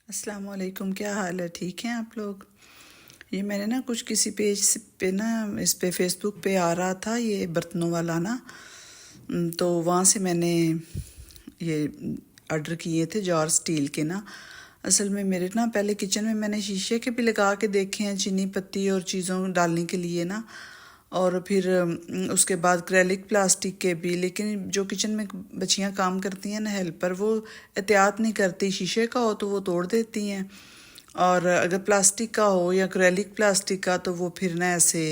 अस्सलाम वालेकुम, क्या हाल है? ठीक हैं आप लोग? ये मैंने ना कुछ किसी पेज पे ना इस पे फेसबुक पे आ रहा था ये बर्तनों वाला ना। तो वहाँ से मैंने ये ऑर्डर किए थे जार स्टील के ना। असल में मेरे ना पहले किचन में मैंने शीशे के भी लगा के देखे हैं चीनी पत्ती और चीज़ों डालने के लिए ना। और फिर उसके बाद एक्रेलिक प्लास्टिक के भी, लेकिन जो किचन में बच्चियां काम करती हैं ना हेल्पर, वो एहतियात नहीं करती। शीशे का हो तो वो तोड़ देती हैं, और अगर प्लास्टिक का हो या एक्रेलिक प्लास्टिक का तो वो फिर ना ऐसे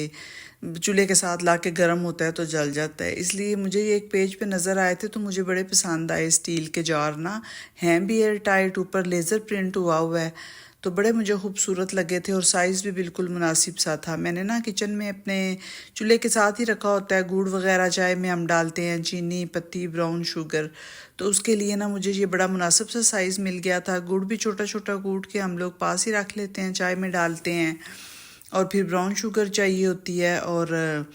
चूल्हे के साथ ला के गर्म होता है तो जल जाता है। इसलिए मुझे ये एक पेज पे नज़र आए थे तो मुझे बड़े पसंद आए। स्टील के जार ना हैं भी एयर टाइट, ऊपर लेज़र प्रिंट हुआ हुआ है, तो बड़े मुझे खूबसूरत लगे थे और साइज़ भी बिल्कुल मुनासिब सा था। मैंने ना किचन में अपने चूल्हे के साथ ही रखा होता है गुड़ वगैरह, चाय में हम डालते हैं चीनी पत्ती ब्राउन शुगर, तो उसके लिए ना मुझे ये बड़ा मुनासिब सा साइज़ मिल गया था। गुड़ भी छोटा छोटा कूट के हम लोग पास ही रख लेते हैं, चाय में डालते हैं। और फिर ब्राउन शुगर चाहिए होती है, और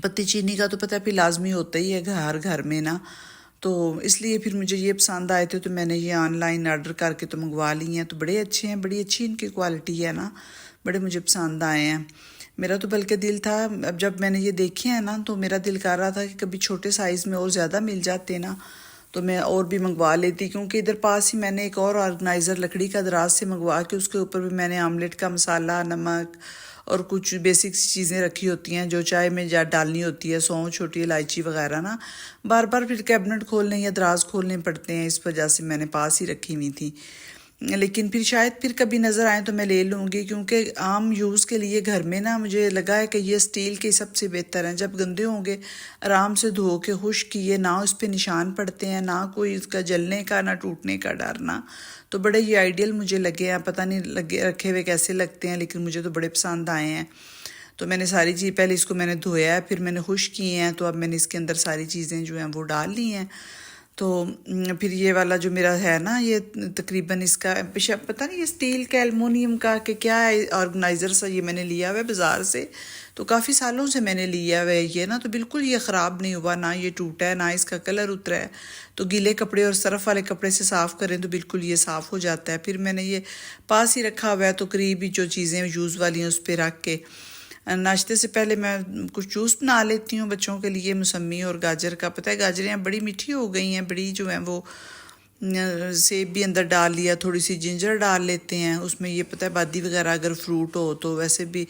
पत्ती चीनी का तो पता है भी लाजमी होता ही है हर घर में ना। तो इसलिए फिर मुझे ये पसंद आए थे तो मैंने ये ऑनलाइन ऑर्डर करके तो मंगवा ली हैं। तो बड़े अच्छे हैं, बड़ी अच्छी इनकी क्वालिटी है ना, बड़े मुझे पसंद आए हैं। मेरा तो बल्कि दिल था, अब जब मैंने ये देखे हैं ना तो मेरा दिल कर रहा था कि कभी छोटे साइज़ में और ज़्यादा मिल जाते ना तो मैं और भी मंगवा लेती, क्योंकि इधर पास ही मैंने एक और ऑर्गेनाइज़र लकड़ी का दराज से मंगवा के उसके ऊपर भी मैंने आमलेट का मसाला, नमक और कुछ बेसिक चीज़ें रखी होती हैं जो चाय में जा डालनी होती है, सौंफ, छोटी इलायची वगैरह ना। बार बार फिर कैबिनेट खोलने या दराज खोलने पड़ते हैं, इस वजह से मैंने पास ही रखी हुई थी। लेकिन फिर शायद फिर कभी नज़र आए तो मैं ले लूँगी, क्योंकि आम यूज़ के लिए घर में ना मुझे लगा है कि ये स्टील के सबसे बेहतर हैं। जब गंदे होंगे आराम से धो के खुश्क किए ना, उस पर निशान पड़ते हैं ना, कोई उसका जलने का ना टूटने का डर ना। तो बड़े ये आइडियल मुझे लगे हैं, पता नहीं लगे रखे हुए कैसे लगते हैं, लेकिन मुझे तो बड़े पसंद आए हैं। तो मैंने सारी चीज़ पहले इसको मैंने धोया है, फिर मैंने खुश्क किए हैं, तो अब मैंने इसके अंदर सारी चीज़ें जो हैं वो डाल ली हैं। तो फिर ये वाला जो मेरा है ना, ये तकरीबन इसका पता नहीं ये स्टील का एल्युमिनियम का कि क्या है, ऑर्गेनाइज़र सा ये मैंने लिया हुआ है बाज़ार से। तो काफ़ी सालों से मैंने लिया हुआ है ये ना, तो बिल्कुल ये ख़राब नहीं हुआ, ना ये टूटा है ना इसका कलर उतरा है। तो गीले कपड़े और सरफ वाले कपड़े से साफ़ करें तो बिल्कुल ये साफ़ हो जाता है। फिर मैंने ये पास ही रखा हुआ है, तो करीब ही जो चीज़ें यूज़ वाली हैं उस पर रख के नाश्ते से पहले मैं कुछ जूस बना लेती हूँ बच्चों के लिए, मौसमी और गाजर का। पता है गाजरें बड़ी मीठी हो गई हैं, बड़ी जो हैं वो सेब भी अंदर डाल लिया, थोड़ी सी जिंजर डाल लेते हैं उसमें। ये पता है बादी वगैरह अगर फ्रूट हो तो वैसे भी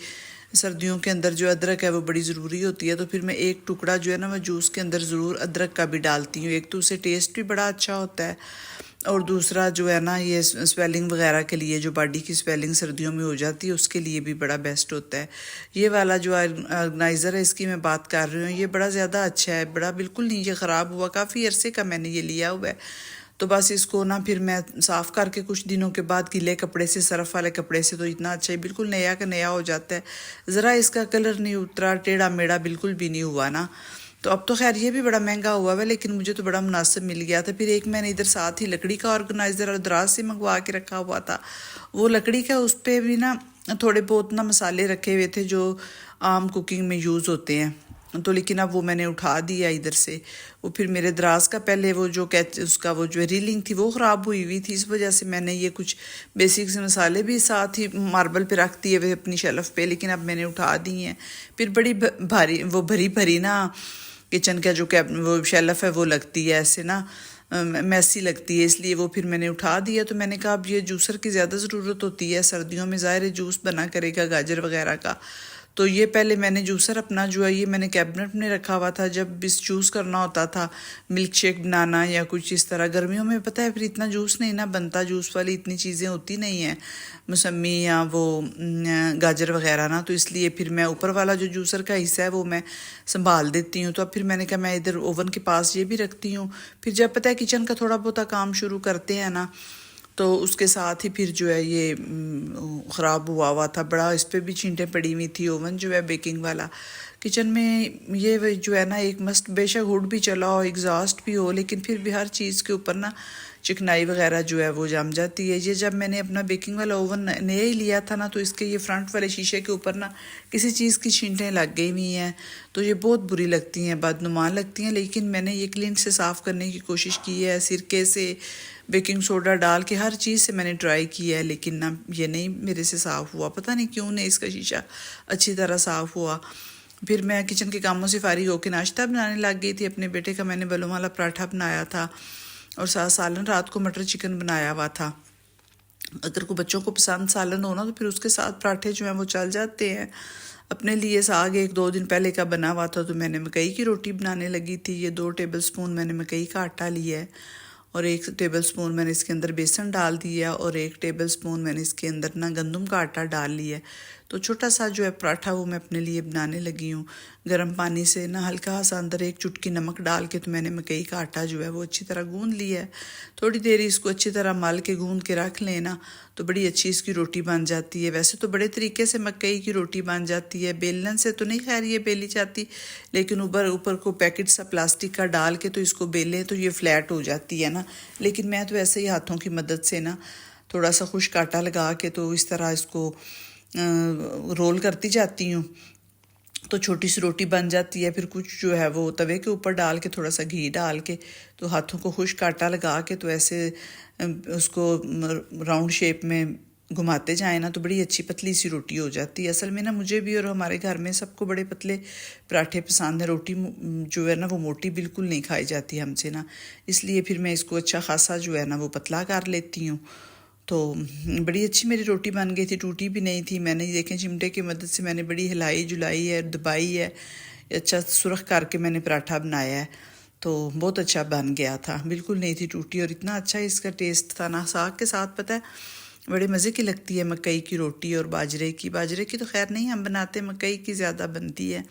सर्दियों के अंदर जो अदरक है वो बड़ी ज़रूरी होती है, तो फिर मैं एक टुकड़ा जो है ना मैं जूस के अंदर ज़रूर अदरक का भी डालती हूँ। एक तो उससे टेस्ट भी बड़ा अच्छा होता है, और दूसरा जो है ना ये स्वेलिंग वगैरह के लिए, जो बॉडी की स्वेलिंग सर्दियों में हो जाती है उसके लिए भी बड़ा बेस्ट होता है। ये वाला जो ऑर्गेनाइज़र है इसकी मैं बात कर रही हूँ, ये बड़ा ज़्यादा अच्छा है, बड़ा बिल्कुल नहीं ये ख़राब हुआ, काफ़ी अरसे का मैंने ये लिया हुआ है। तो बस इसको ना फिर मैं साफ़ करके कुछ दिनों के बाद गीले कपड़े से, सरफ वाले कपड़े से, तो इतना अच्छा है, बिल्कुल नया का नया हो जाता है। ज़रा इसका कलर नहीं उतरा, टेढ़ा मेढ़ा बिल्कुल भी नहीं हुआ ना। तो अब तो खैर ये भी बड़ा महंगा हुआ है, लेकिन मुझे तो बड़ा मुनासिब मिल गया था। फिर एक मैंने इधर साथ ही लकड़ी का ऑर्गेनाइज़र और दराज से मंगवा के रखा हुआ था, वो लकड़ी का, उस पर भी ना थोड़े बहुत ना मसाले रखे हुए थे जो आम कुकिंग में यूज़ होते हैं। तो लेकिन अब वो मैंने उठा दिया इधर से। वो फिर मेरे दराज का पहले वो जो कैच उसका वो जो रीलिंग थी वो ख़राब हुई हुई थी, इस वजह से मैंने ये कुछ बेसिक से मसाले भी साथ ही मार्बल पे रख दिए हुए अपनी शेल्फ पे, लेकिन अब मैंने उठा दी हैं। फिर बड़ी भारी वो भरी भरी ना किचन का जो वो शेल्फ है वो लगती है ऐसे ना मैसी लगती है, इसलिए वो फिर मैंने उठा दिया। तो मैंने कहा अब ये जूसर की ज़्यादा ज़रूरत होती है सर्दियों में, ज़ाहिर जूस बना करेगा गाजर वगैरह का। तो ये पहले मैंने जूसर अपना जो है ये मैंने कैबिनेट में रखा हुआ था, जब बिस जूस करना होता था, मिल्क शेक बनाना या कुछ इस तरह। गर्मियों में पता है फिर इतना जूस नहीं ना बनता, जूस वाली इतनी चीज़ें होती नहीं हैं, मौसमी या वो गाजर वगैरह ना, तो इसलिए फिर मैं ऊपर वाला जो जूसर का हिस्सा है वो मैं संभाल देती हूँ। तो अब फिर मैंने कहा मैं इधर ओवन के पास ये भी रखती हूँ। फिर जब पता है किचन का थोड़ा बहुत काम शुरू करते हैं ना, तो उसके साथ ही फिर जो है ये ख़राब हुआ था बड़ा, इस पर भी छींटें पड़ी हुई थी। ओवन जो है बेकिंग वाला किचन में ये जो है ना एक मस्त, बेशक हुड भी चला हो एग्जॉस्ट भी हो, लेकिन फिर भी हर चीज़ के ऊपर ना चिकनाई वगैरह जो है वो जम जाती है। ये जब मैंने अपना बेकिंग वाला ओवन नया ही लिया था ना, तो इसके ये फ्रंट वाले शीशे के ऊपर ना किसी चीज़ की छींटें लग गई हुई हैं, तो ये बहुत बुरी लगती हैं, बदनुमा लगती हैं। लेकिन मैंने ये क्लीन से साफ़ करने की कोशिश की है, सिरके से, बेकिंग सोडा डाल के, हर चीज़ से मैंने ट्राई किया है, लेकिन ना ये नहीं मेरे से साफ़ हुआ। पता नहीं क्यों नहीं इसका शीशा अच्छी तरह साफ़ हुआ। फिर मैं किचन के कामों से फारिग होकर नाश्ता बनाने लग गई थी। अपने बेटे का मैंने बलून वाला पराठा बनाया था और साथ सालन, रात को मटर चिकन बनाया हुआ था। अगर को बच्चों को पसंद सालन हो ना, तो फिर उसके साथ पराठे जो हैं वो चल जाते हैं। अपने लिए साग 1-2 दिन पहले का बना हुआ था, तो मैंने मकई की रोटी बनाने लगी थी। ये 2 टेबलस्पून मैंने मकई का आटा लिया है और 1 टेबलस्पून मैंने इसके अंदर बेसन डाल दिया और 1 टेबलस्पून मैंने इसके अंदर ना गंदम का आटा डाल लिया है। तो छोटा सा जो है पराठा वो मैं अपने लिए बनाने लगी हूँ। गर्म पानी से ना हल्का सा अंदर 1 चुटकी नमक डाल के तो मैंने मकई का आटा जो है वो अच्छी तरह गूंद लिया है। थोड़ी देर इसको अच्छी तरह मल के गूंद के रख लेना, तो बड़ी अच्छी इसकी रोटी बन जाती है। वैसे तो बड़े तरीके से मकई की रोटी बन जाती है, बेलन से तो नहीं खैर ये बेली जाती, लेकिन ऊपर को पैकेट सा प्लास्टिक का डाल के तो इसको बेलें तो ये फ्लैट हो जाती है ना। लेकिन मैं तो ऐसे ही हाथों की मदद से ना थोड़ा सा खुश्क आटा लगा के तो इस तरह इसको रोल करती जाती हूँ, तो छोटी सी रोटी बन जाती है। फिर कुछ जो है वो तवे के ऊपर डाल के थोड़ा सा घी डाल के तो हाथों को खुश्क आटा लगा के तो ऐसे उसको राउंड शेप में घुमाते जाए ना, तो बड़ी अच्छी पतली सी रोटी हो जाती है। असल में ना मुझे भी और हमारे घर में सबको बड़े पतले पराठे पसंद है। रोटी जो है ना वो मोटी बिल्कुल नहीं खाई जाती हमसे ना, इसलिए फिर मैं इसको अच्छा खासा जो है ना वो पतला कर लेती हूँ। तो बड़ी अच्छी मेरी रोटी बन गई थी, टूटी भी नहीं थी। मैंने देखें चिमटे की मदद से मैंने बड़ी हिलाई जुलाई है, दबाई है, अच्छा सुरख करके मैंने पराठा बनाया है, तो बहुत अच्छा बन गया था, बिल्कुल नहीं थी टूटी। और इतना अच्छा इसका टेस्ट था ना, साग के साथ पता है बड़े मज़े की लगती है मकई की रोटी। और बाजरे की तो खैर नहीं हम बनाते, मकई की ज़्यादा बनती है।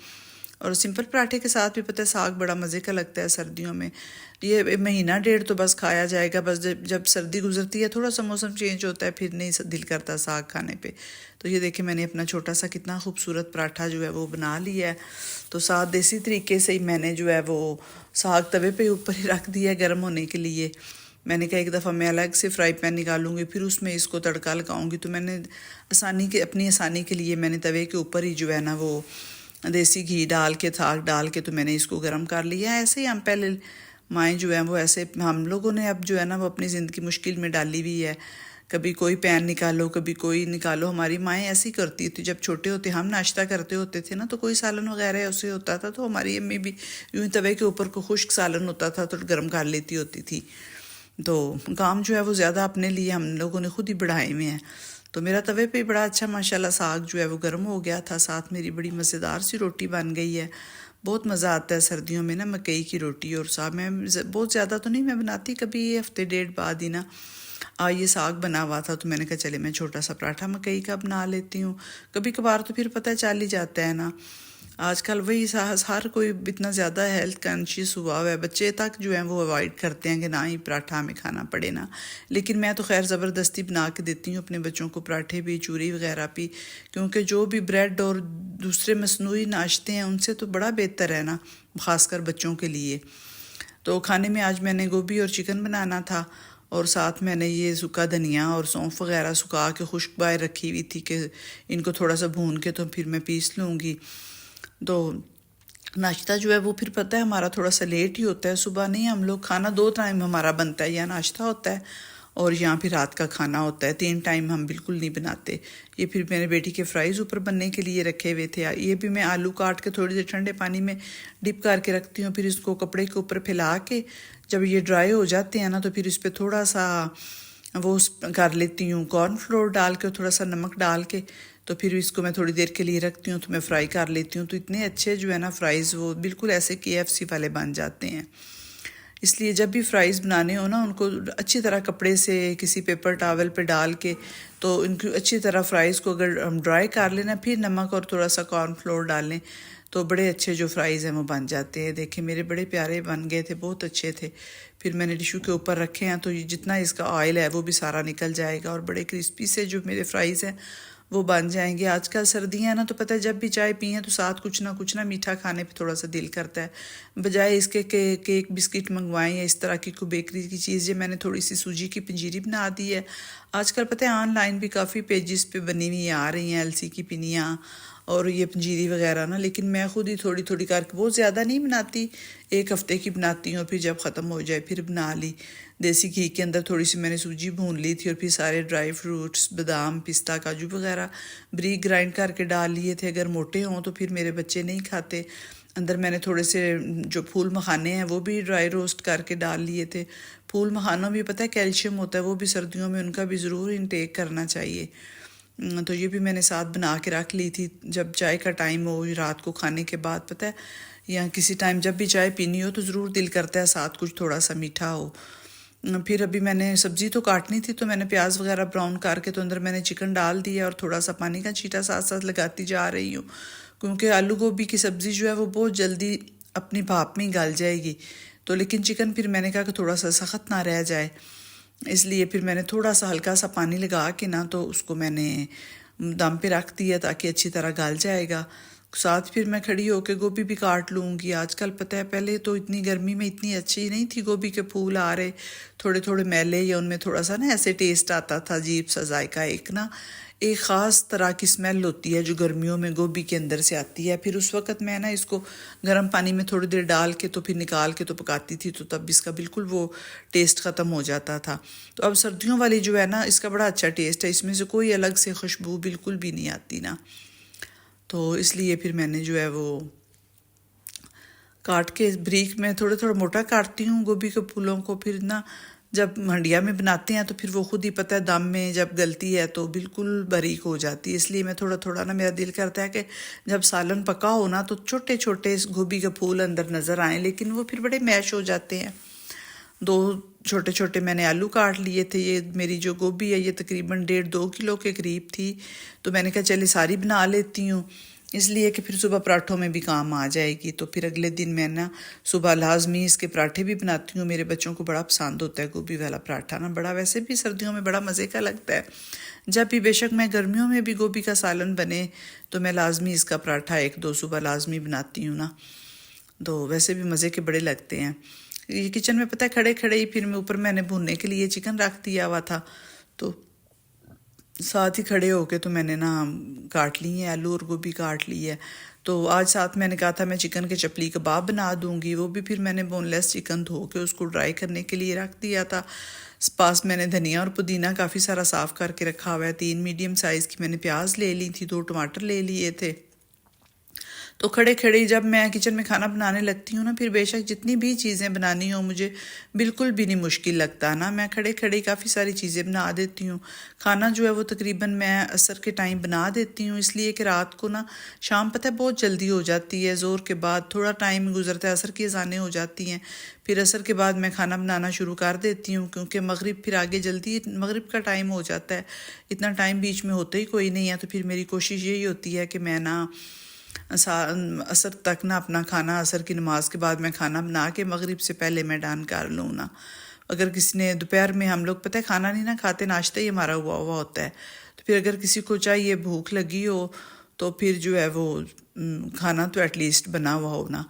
और सिंपल पराठे के साथ भी पता है साग बड़ा मज़े का लगता है सर्दियों में। ये महीना डेढ़ तो बस खाया जाएगा, बस जब सर्दी गुजरती है थोड़ा सा मौसम चेंज होता है, फिर नहीं दिल करता साग खाने पे। तो ये देखिए मैंने अपना छोटा सा कितना खूबसूरत पराठा जो है वो बना लिया है। तो साथ देसी तरीके से ही मैंने जो है वो साग तवे पे ऊपर ही रख दिया है गर्म होने के लिए। मैंने कहा एक दफ़ा मैं अलग से फ्राई पैन निकालूंगी, फिर उसमें इसको तड़का लगाऊंगी। तो मैंने अपनी आसानी के लिए मैंने तवे के ऊपर ही जो है ना वो देसी घी डाल के साग डाल के तो मैंने इसको गर्म कर लिया। ऐसे ही हम पहले माएँ जो हैं वो ऐसे, हम लोगों ने अब जो है ना वो अपनी ज़िंदगी मुश्किल में डाली हुई है। कभी कोई पैन निकालो, कभी कोई निकालो। हमारी माएँ ऐसी करती थी, जब छोटे होते हम नाश्ता करते होते थे ना, तो कोई सालन वगैरह उससे होता था तो हमारी अम्मी भी यूँ ही तवे के ऊपर को खुश्क सालन होता था तो गर्म कर लेती होती थी। तो काम जो है वो ज़्यादा अपने लिए हम लोगों ने खुद ही बढ़ाए हुए हैं। तो मेरा तवे पे बड़ा अच्छा माशाल्लाह साग जो है वो गर्म हो गया था, साथ मेरी बड़ी मज़ेदार सी रोटी बन गई है। बहुत मज़ा आता है सर्दियों में ना मकई की रोटी और साग। मैं बहुत ज़्यादा तो नहीं मैं बनाती, कभी ये हफ्ते डेढ़ बाद ही ना ये साग बना हुआ था, तो मैंने कहा चले मैं छोटा सा पराठा मकई का बना लेती हूँ। कभी कभार तो फिर पता है चल ही जाता है ना। आजकल वही हर कोई इतना ज़्यादा हेल्थ कॉन्शियस हुआ है, बच्चे तक जो हैं वो अवॉइड करते हैं कि ना ही पराठा हमें खाना पड़े ना। लेकिन मैं तो खैर ज़बरदस्ती बना के देती हूँ अपने बच्चों को, पराठे भी, चूरी वगैरह भी, क्योंकि जो भी ब्रेड और दूसरे मसनूई नाश्ते हैं उनसे तो बड़ा बेहतर है ना, ख़ासकर बच्चों के लिए। तो खाने में आज मैंने गोभी और चिकन बनाना था, और साथ मैंने ये सूखा धनिया और सौंफ वगैरह सुखा के खुश्क बाहर रखी हुई थी कि इनको थोड़ा सा भून के तो फिर मैं पीस लूँगी। तो नाश्ता जो है वो फिर पता है हमारा थोड़ा सा लेट ही होता है। सुबह नहीं, हम लोग खाना 2 टाइम हमारा बनता है, या नाश्ता होता है और यहाँ फिर रात का खाना होता है। 3 टाइम हम बिल्कुल नहीं बनाते। ये फिर मेरे बेटी के फ्राइज़ ऊपर बनने के लिए रखे हुए थे। ये भी मैं आलू काट के थोड़ी देर ठंडे पानी में डिप करके रखती हूँ, फिर इसको कपड़े के ऊपर फैला के जब ये ड्राई हो जाते हैं ना, तो फिर इस पर थोड़ा सा वो कर लेती हूँ कॉर्नफ्लोर डाल के, थोड़ा सा नमक डाल के, तो फिर इसको मैं थोड़ी देर के लिए रखती हूँ, तो मैं फ्राई कर लेती हूँ। तो इतने अच्छे जो है ना फ्राइज़ वो बिल्कुल ऐसे KFC वाले बन जाते हैं। इसलिए जब भी फ्राइज़ बनाने हो ना, उनको अच्छी तरह कपड़े से किसी पेपर टॉवल पे डाल के तो इनको अच्छी तरह फ्राइज़ को अगर हम ड्राई कर लेना, फिर नमक और थोड़ा सा कॉर्नफ्लोर डाल लें, तो बड़े अच्छे जो फ्राइज़ हैं वो बन जाते हैं। देखिए मेरे बड़े प्यारे बन गए थे, बहुत अच्छे थे। फिर मैंने टिशू के ऊपर रखे हैं, तो ये जितना इसका ऑयल है वो भी सारा निकल जाएगा, और बड़े क्रिस्पी से जो मेरे फ्राइज़ हैं वो बन जाएंगे। आजकल सर्दियाँ हैं ना, तो पता है जब भी चाय पिए तो साथ कुछ ना मीठा खाने पे थोड़ा सा दिल करता है। बजाय इसके केक बिस्किट मंगवाएं या इस तरह की कोई बेकरी की चीज़, ये मैंने थोड़ी सी सूजी की पंजीरी बना दी है। आजकल पता है ऑनलाइन भी काफ़ी पेजेस पे बनी हुई आ रही हैं अलसी की पिनियाँ और ये पंजीरी वगैरह ना, लेकिन मैं खुद ही थोड़ी थोड़ी करके, बहुत ज़्यादा नहीं बनाती, 1 हफ्ते की बनाती हूँ और फिर जब ख़त्म हो जाए फिर बना ली। देसी घी के अंदर थोड़ी सी मैंने सूजी भून ली थी और फिर सारे ड्राई फ्रूट्स बादाम पिस्ता काजू वगैरह ब्रीक ग्राइंड करके डाल लिए थे। अगर मोटे हों तो फिर मेरे बच्चे नहीं खाते। अंदर मैंने थोड़े से जो फूल मखाने हैं वो भी ड्राई रोस्ट करके डाल लिए थे। फूल मखानों में पता है कैल्शियम होता है, वो भी सर्दियों में उनका भी ज़रूर इंटेक करना चाहिए। तो ये भी मैंने साथ बना के रख ली थी। जब चाय का टाइम हो रात को खाने के बाद, पता है, या किसी टाइम जब भी चाय पीनी हो तो ज़रूर दिल करता है साथ कुछ थोड़ा सा मीठा हो। फिर अभी मैंने सब्ज़ी तो काटनी थी, तो मैंने प्याज वगैरह ब्राउन करके तो अंदर मैंने चिकन डाल दिया और थोड़ा सा पानी का छींटा साथ साथ लगाती जा रही हूँ, क्योंकि आलू गोभी की सब्ज़ी जो है वो बहुत जल्दी अपनी भाप में गल जाएगी। तो लेकिन चिकन फिर मैंने कहा कि थोड़ा सा सख्त ना रह जाए, इसलिए फिर मैंने थोड़ा सा हल्का सा पानी लगा के ना तो उसको मैंने दम पे रख दिया ताकि अच्छी तरह गल जाएगा। साथ फिर मैं खड़ी होकर गोभी भी काट लूँगी। आजकल पता है, पहले तो इतनी गर्मी में इतनी अच्छी नहीं थी गोभी के फूल आ रहे, थोड़े थोड़े मैले, या उनमें थोड़ा सा ना ऐसे टेस्ट आता था, अजीब सा जायका, एक ख़ास तरह की स्मेल होती है जो गर्मियों में गोभी के अंदर से आती है। फिर उस वक़्त मैं ना इसको गर्म पानी में थोड़ी देर डाल के तो फिर निकाल के तो पकाती थी, तो तब इसका बिल्कुल वो टेस्ट ख़त्म हो जाता था। तो अब सर्दियों वाली जो है ना, इसका बड़ा अच्छा टेस्ट है, इसमें से कोई अलग से खुशबू बिल्कुल भी नहीं आती ना। तो इसलिए फिर मैंने जो है वो काट के ब्रीक में थोड़ा थोड़ा मोटा काटती हूँ गोभी के फूलों को। फिर ना जब हंडिया में बनाते हैं तो फिर वो खुद ही पता है दम में जब गलती है तो बिल्कुल बारीक हो जाती है। इसलिए मैं थोड़ा थोड़ा ना, मेरा दिल करता है कि जब सालन पका हो ना तो छोटे छोटे गोभी के फूल अंदर नज़र आए, लेकिन वो फिर बड़े मैश हो जाते हैं। 2 छोटे छोटे मैंने आलू काट लिए थे। ये मेरी जो गोभी है ये तकरीबन 1.5-2 किलो के करीब थी, तो मैंने कहा चलिए सारी बना लेती हूँ, इसलिए कि फिर सुबह पराठों में भी काम आ जाएगी। तो फिर अगले दिन मैं ना सुबह लाजमी इसके पराठे भी बनाती हूँ। मेरे बच्चों को बड़ा पसंद होता है गोभी वाला पराठा ना, बड़ा, वैसे भी सर्दियों में बड़ा मज़े का लगता है। जब भी, बेशक मैं गर्मियों में भी गोभी का सालन बने तो मैं लाजमी इसका पराठा 1-2 सुबह लाजमी बनाती हूँ ना, तो वैसे भी मज़े के बड़े लगते हैं। ये किचन में पता है खड़े खड़े ही फिर मैं ऊपर मैंने भूनने के लिए चिकन रख दिया हुआ था, तो साथ ही खड़े होके तो मैंने ना काट ली है आलू और गोभी काट ली है। तो आज साथ मैंने कहा था मैं चिकन के चपली कबाब बना दूंगी, वो भी फिर मैंने बोनलेस चिकन धो के उसको ड्राई करने के लिए रख दिया था। पास मैंने धनिया और पुदीना काफ़ी सारा साफ़ करके रखा हुआ है। 3 मीडियम साइज़ की मैंने प्याज ले ली थी, 2 टमाटर ले लिए थे। तो खड़े खड़े जब मैं किचन में खाना बनाने लगती हूँ ना, फिर बेशक जितनी भी चीज़ें बनानी हो मुझे बिल्कुल भी नहीं मुश्किल लगता ना, मैं खड़े खड़े काफ़ी सारी चीज़ें बना देती हूँ। खाना जो है वो तकरीबन मैं असर के टाइम बना देती हूँ, इसलिए कि रात को ना शाम पता है बहुत जल्दी हो जाती है, ज़ोर के बाद थोड़ा टाइम गुजरता है, असर की अज़ानें हो जाती हैं, फिर असर के बाद मैं खाना बनाना शुरू कर देती हूँ, क्योंकि मगरिब फिर आगे जल्दी मगरिब का टाइम हो जाता है, इतना टाइम बीच में होता ही कोई नहीं है। तो फिर मेरी कोशिश यही होती है कि मैं ना असर तक ना अपना खाना, असर की नमाज के बाद मैं खाना बना के मगरिब से पहले मैं डान कर लूँ ना। अगर किसी ने दोपहर में, हम लोग पता है खाना नहीं ना खाते, नाश्ता ही हमारा हुआ हुआ होता है, तो फिर अगर किसी को चाहिए भूख लगी हो तो फिर जो है वो खाना तो एटलीस्ट बना हुआ हो ना।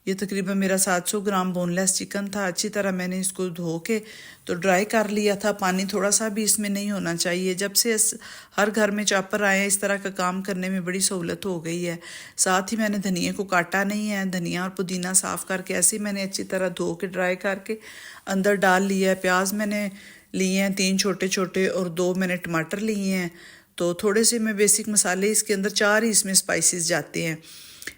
ये तकरीबन मेरा 700 ग्राम बोनलेस चिकन था। अच्छी तरह मैंने इसको धो के तो ड्राई कर लिया था, पानी थोड़ा सा भी इसमें नहीं होना चाहिए। जब से हर घर में चॉपर आए हैं, इस तरह का काम करने में बड़ी सहूलत हो गई है। साथ ही मैंने धनिया को काटा नहीं है, धनिया और पुदीना साफ़ करके ऐसे ही मैंने अच्छी तरह धो के ड्राई करके अंदर डाल लिया है। प्याज मैंने लिए हैं 3 छोटे छोटे और 2 मैंने टमाटर लिए हैं। तो थोड़े से मैं बेसिक मसाले इसके अंदर, 4 ही इसमें स्पाइसेस जाते हैं।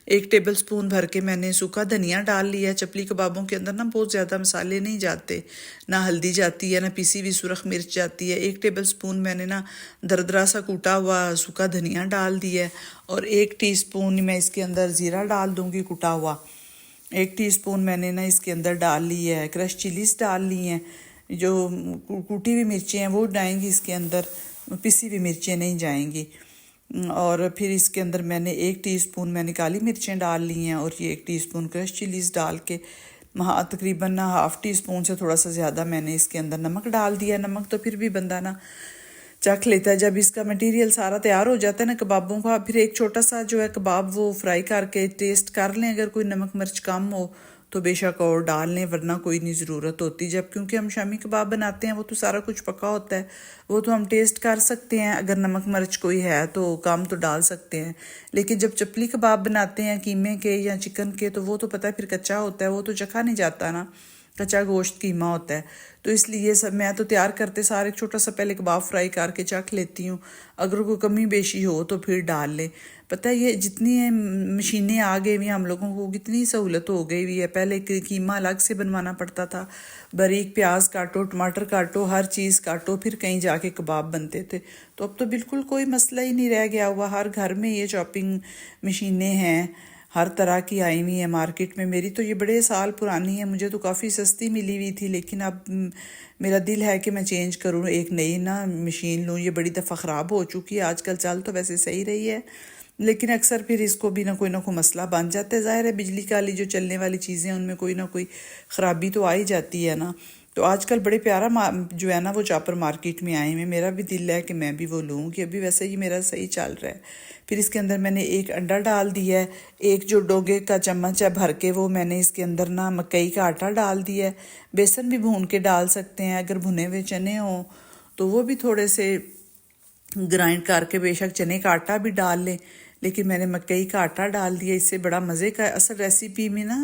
1 टेबल स्पून भर के मैंने सूखा धनिया डाल लिया। चपली कबाबों के अंदर ना बहुत ज़्यादा मसाले नहीं जाते, ना हल्दी जाती है, ना पीसी हुई सुरख मिर्च जाती है। 1 टेबल स्पून मैंने ना दरदरा सा कूटा हुआ सूखा धनिया डाल दिया है, और 1 टीस्पून मैं इसके अंदर ज़ीरा डाल दूँगी कुटा हुआ। 1 टीस्पून मैंने ना इसके अंदर डाल ली है क्रश चिलीज डाल ली हैं, जो कूटी हुई मिर्चें हैं वो डालेंगी इसके अंदर, पिसी हुई मिर्चें नहीं जाएंगी। और फिर इसके अंदर मैंने 1 टीस्पून मैंने काली मिर्चें डाल ली हैं, और ये 1 टीस्पून क्रश चिलीज़ डाल के तकरीबन ना ½ टीस्पून से थोड़ा सा ज़्यादा मैंने इसके अंदर नमक डाल दिया। नमक तो फिर भी बंदा ना चख लेता है। जब इसका मटेरियल सारा तैयार हो जाता है ना कबाबों का, फिर एक छोटा सा जो है कबाब वो फ्राई करके टेस्ट कर लें, अगर कोई नमक मिर्च कम हो तो बेशक और डाल लें, वरना कोई नहीं ज़रूरत होती। जब क्योंकि हम शामी कबाब बनाते हैं वो तो सारा कुछ पका होता है, वो तो हम टेस्ट कर सकते हैं, अगर नमक मिर्च कोई है तो कम तो डाल सकते हैं। लेकिन जब चपली कबाब बनाते हैं कीमे के या चिकन के, तो वो तो पता है फिर कच्चा होता है, वो तो चखा नहीं जाता ना, कच्चा गोश्त कीमा होता है। तो इसलिए सब मैं तो तैयार करते सारे एक छोटा सा पहले कबाब फ्राई करके चख लेती हूँ, अगर कोई कमी बेशी हो तो फिर डाल ले। पता है ये जितनी मशीनें आ गई हुई हम लोगों को कितनी सहूलत हो गई हुई है। पहले कीमा अलग से बनवाना पड़ता था, बारीक प्याज काटो, टमाटर काटो, हर चीज़ काटो, फिर कहीं जाके कबाब बनते थे। तो अब तो बिल्कुल कोई मसला ही नहीं रह गया हुआ, हर घर में ये चॉपिंग मशीनें हैं, हर तरह की आई हुई है मार्केट में। मेरी तो ये बड़े साल पुरानी है, मुझे तो काफ़ी सस्ती मिली हुई थी, लेकिन अब मेरा दिल है कि मैं चेंज करूँ, एक नई ना मशीन लूँ। ये बड़ी दफ़ा ख़राब हो चुकी है, आजकल चल तो वैसे सही रही है, लेकिन अक्सर फिर इसको भी ना कोई मसला बन जाता है। ज़ाहिर है बिजली वाली जो चलने वाली चीज़ें उनमें कोई ना कोई ख़राबी तो आ ही जाती है ना। तो आजकल बड़े प्यारा जो है ना वो चॉपर मार्केट में आए हुए, मेरा भी दिल है कि मैं भी वो लूँ, कि अभी वैसे ही मेरा सही चल रहा है। फिर इसके अंदर मैंने एक अंडा डाल दिया है, एक जो डोगे का चम्मच है भर के वो मैंने इसके अंदर ना मकई का आटा डाल दिया है। बेसन भी भून के डाल सकते हैं, अगर भुने हुए चने हों तो वो भी थोड़े से ग्राइंड करके, बेशक चने का आटा भी डाल लें, लेकिन मैंने मकई का आटा डाल दिया, इससे बड़ा मज़े का। असल रेसिपी में ना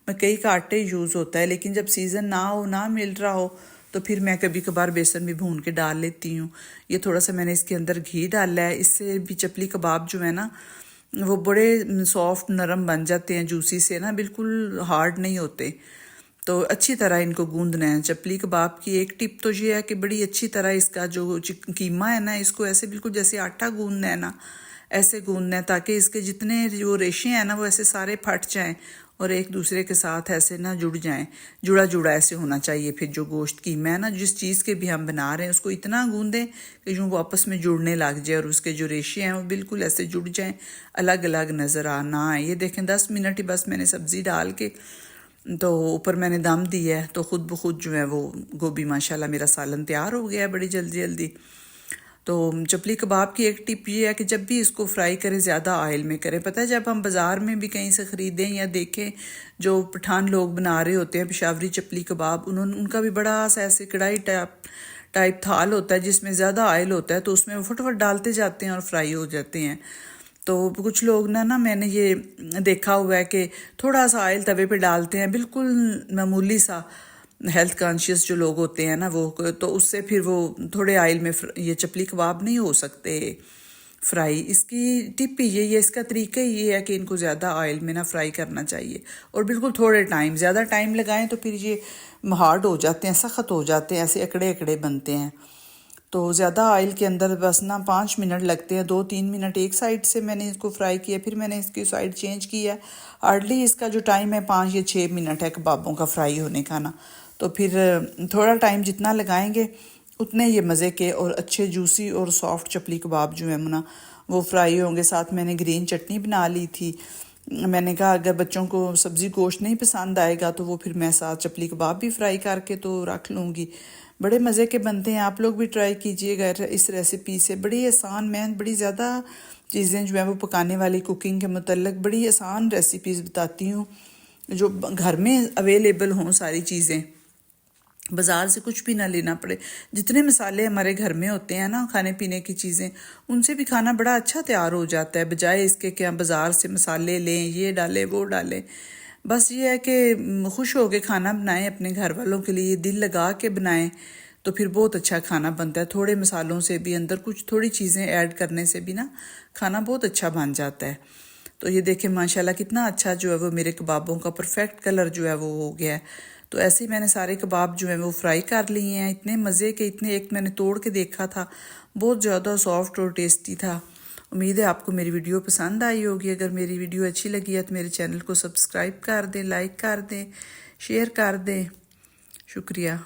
मकई का आटे यूज़ होता है, लेकिन जब सीज़न ना हो, ना मिल रहा हो, तो फिर मैं कभी कभार बेसन भी भून के डाल लेती हूँ। ये थोड़ा सा मैंने इसके अंदर घी डाला है, इससे भी चपली कबाब जो है ना वो बड़े सॉफ्ट नरम बन जाते हैं, जूसी से ना, बिल्कुल हार्ड नहीं होते। तो अच्छी तरह इनको गूंदना है। चपली कबाब की एक टिप तो ये है कि बड़ी अच्छी तरह इसका जो कीमा है ना, इसको ऐसे बिल्कुल जैसे आटा गूंदना है ना, ऐसे गूंदना है, ताकि इसके जितने जो रेशे हैं ना वो ऐसे सारे फट जाएं और एक दूसरे के साथ ऐसे ना जुड़ जाएं, जुड़ा जुड़ा ऐसे होना चाहिए। फिर जो गोश्त कीमा है ना, जिस चीज़ के भी हम बना रहे हैं, उसको इतना गूंदें कि यूँ वो आपस में जुड़ने लग जाए और उसके जो रेशे हैं वो बिल्कुल ऐसे जुड़ जाएं, अलग अलग नज़र आना आए। ये देखें 10 मिनट ही बस मैंने सब्ज़ी डाल के तो ऊपर मैंने दम दिया है, तो ख़ुद ब खुद जो है वो गोभी माशाल्लाह मेरा सालन तैयार हो गया है बड़ी जल्दी जल्दी। तो चपली कबाब की एक टिप ये है कि जब भी इसको फ्राई करें ज़्यादा ऑयल में करें। पता है जब हम बाज़ार में भी कहीं से ख़रीदें या देखें, जो पठान लोग बना रहे होते हैं पेशावरी चपली कबाब, उनका भी बड़ा सा ऐसे कढ़ाई टाइप थाल होता है जिसमें ज़्यादा ऑयल होता है, तो उसमें वो फटाफट डालते जाते हैं और फ्राई हो जाते हैं। तो कुछ लोग ना मैंने ये देखा हुआ है कि थोड़ा सा ऑयल तवे पे डालते हैं, बिल्कुल मामूली सा, हेल्थ कॉन्शियस जो लोग होते हैं ना वो, तो उससे फिर वो थोड़े ऑयल में ये चपली कबाब नहीं हो सकते फ्राई। इसकी टिप ही ये, इसका तरीका ही ये है कि इनको ज़्यादा ऑयल में ना फ्राई करना चाहिए, और बिल्कुल थोड़े टाइम, ज़्यादा टाइम लगाएं तो फिर ये हार्ड हो जाते हैं, सख्त हो जाते हैं, ऐसे अकड़े अकड़े बनते हैं। तो ज़्यादा ऑयल के अंदर बस ना 5 मिनट लगते हैं, 2-3 मिनट एक साइड से मैंने इसको फ्राई किया, फिर मैंने इसकी साइड चेंज किया। हार्डली इसका जो टाइम है 5 या 6 मिनट है कबाबों का फ्राई होने का ना। तो फिर थोड़ा टाइम जितना लगाएंगे उतने ये मज़े के और अच्छे जूसी और सॉफ्ट चपली कबाब जो है ना वो फ्राई होंगे। साथ मैंने ग्रीन चटनी बना ली थी। मैंने कहा अगर बच्चों को सब्ज़ी गोश्त नहीं पसंद आएगा तो वो फिर मैं साथ चपली कबाब भी फ्राई करके तो रख लूँगी। बड़े मज़े के बनते हैं, आप लोग भी ट्राई कीजिएगा इस रेसिपी से। बड़ी आसान, मैं बड़ी ज़्यादा चीज़ें जो है वो पकाने वाली कुकिंग के मतलब बड़ी आसान रेसिपीज़ बताती हूँ जो घर में अवेलेबल हों सारी चीज़ें, बाज़ार से कुछ भी ना लेना पड़े। जितने मसाले हमारे घर में होते हैं ना खाने पीने की चीज़ें, उनसे भी खाना बड़ा अच्छा तैयार हो जाता है, बजाय इसके कि हम बाज़ार से मसाले लें, ये डालें वो डालें। बस ये है कि खुश हो के खाना बनाएं, अपने घर वालों के लिए दिल लगा के बनाएं, तो फिर बहुत अच्छा खाना बनता है। थोड़े मसालों से भी, अंदर कुछ थोड़ी चीज़ें ऐड करने से भी ना खाना बहुत अच्छा बन जाता है। तो ये देखें माशाल्लाह कितना अच्छा जो है वो मेरे कबाबों का परफेक्ट कलर जो है वो हो गया है। तो ऐसे ही मैंने सारे कबाब जो है वो फ्राई कर लिए हैं। इतने मज़े के, इतने, एक मैंने तोड़ के देखा था, बहुत ज़्यादा सॉफ्ट और टेस्टी था। उम्मीद है आपको मेरी वीडियो पसंद आई होगी। अगर मेरी वीडियो अच्छी लगी है तो मेरे चैनल को सब्सक्राइब कर दें, लाइक कर दें, शेयर कर दें। शुक्रिया।